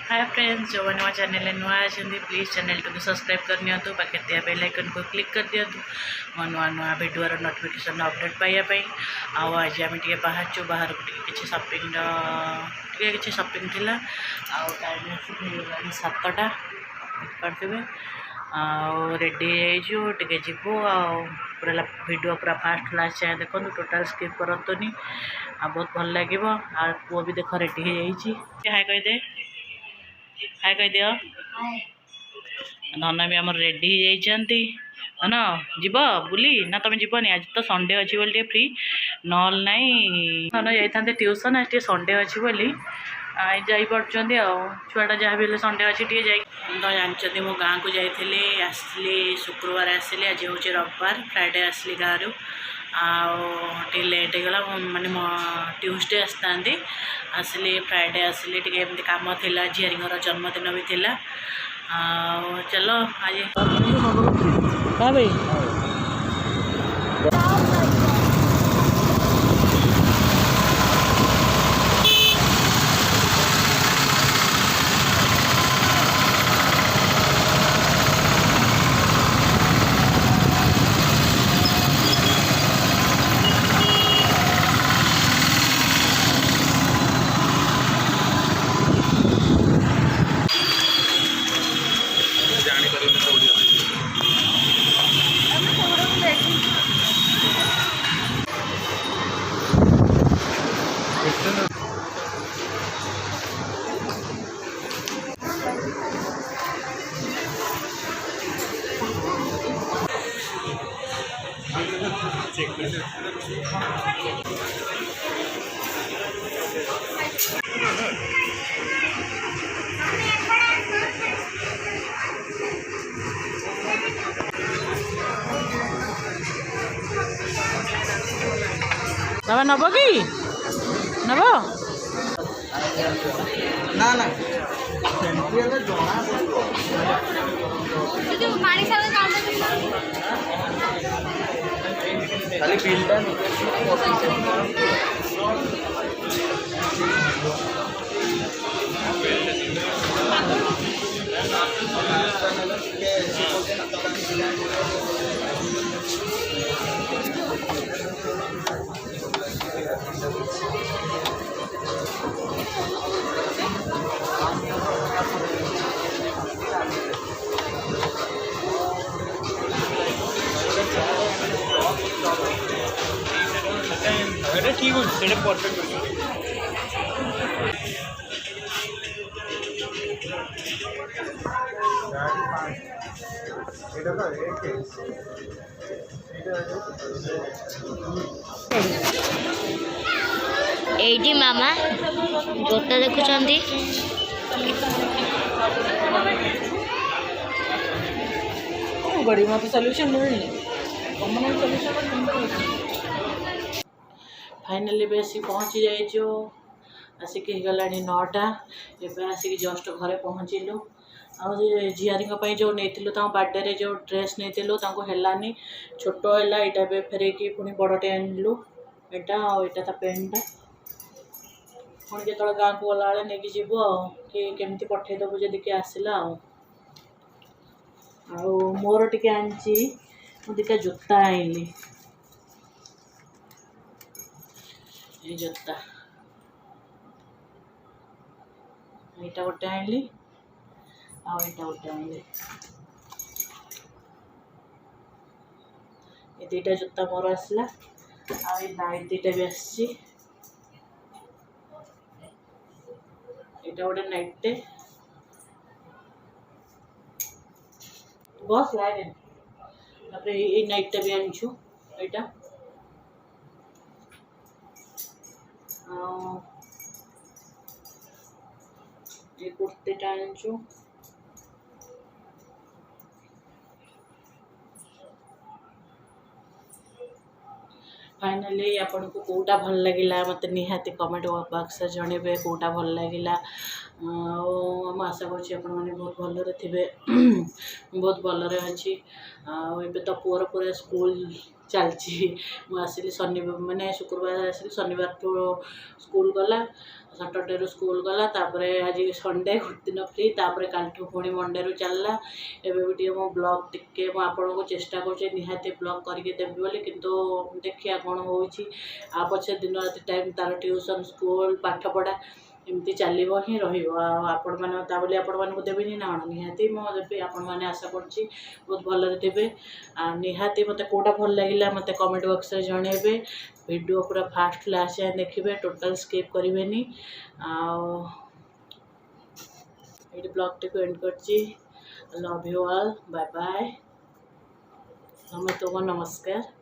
Hi friends, जो नुआ channel नुआ अच्छे प्लीज चैनल को सब्सक्राइब करनी पाखे दिया बेल आइकन को क्लिक कर दिंतु मो नुआ नुआ भिडियो नोटिफिकेशन अपडेट पाइबापी। आज आम टे बाहर बाहर को किसी शॉपिंग किसी शॉपिंग थी टाइम 7टा देखिए रेडी टे जीवु पूरा वीडियो पूरा फास्ट लास्ट जाए देखो टोटाल स्किप करतुनि बहुत भल लगे। पुओ भी देख रेडी हाय कहदे हाय कह दियो धन भी आम रेडी होती धन जीव बुली ना तुम जीवनी आज तो संडे अच्छी बोली फ्री नल ना धन जाते ट्यूशन आज संडे अच्छी बोली जापी छुआटा जहाँ भी संडे अच्छी टे जानते मो गाँव को जाइली आसली शुक्रवार आसली आज हूँ रविवार फ्राइडे आसली गाँव टे लेट होगा माने ट्यूसडे आसली फ्राइडे आसली टे एमती कम थिला झीर जन्मदिन भी थिला चलो आज हाँ भाई बाबा नब कि नब ना ना खाली बिलटा ठीक है परफेक्ट एटी मामा जोता देखुंती बड़ी मत सॉल्यूशन मिलनी फाइनली बेस पहुँची जाइयो आसिक गला 9टा एवं आसिक जस्ट घरे पहुँचलु झीआरी जो नहीं बार्डे जो ड्रेस नहीं हेलानी छोट है यहाँ फेर पुणी बड़टे आनलु यहाँ ता पेन्टा पुणी जो गाँव को गला बेले नहीं जीव कि केमती पठेदेबू जदि किए आसला मोर टिके आनी दुटा जोता आईली ये जोता यहाँ गोटे आनली आईटा गोटे आनली ये दुटा जोता मोर आसला नाइट दुटा भी आसी गोटे नाइटे बस लाइन ये नाइटा भी आनीचु यहाँ ये कुर्तीटा आनीचु फाइनली आपन को कोटा भल लगिला मत निहाती कमेंट बॉक्स जनइबे कोटा भल लगिला आम आशा करुँच आप बहुत भलरे थे बहुत भलरे अच्छी तो पुअर पूरा स्कूल चलती मुझे शनि मैंने शुक्रवार आसिली शनिवार तो स्कूल गला सैटरडे रू स्कूल गला तापर आज संडे गोटे दिन फ्री तापर कल पुणी मंडे रू चलला एबे भी टे मो ब्लॉग टिके मो आपन को चेष्टा कर निहाती ब्लॉग करके देवी बोली किंतु देखिया कौन होची आ पछे दिन रात टाइम तार ट्यूशन स्कूल पाठ पढ़ा एमती चलो ही आपण मैंने आपण मानक देवी ना निहाती मो देवी आपण मैंने आशा कर बहुत भल देवे निहाती मत कौटा भल लगे मत कमेंट बॉक्स में जनइबे वीडियो पूरा फास्ट लास्ट जाए देखिए टोटल स्किप करेंगे ये ब्लॉग टी एंड कर love you all bye bye समस्त को नमस्कार।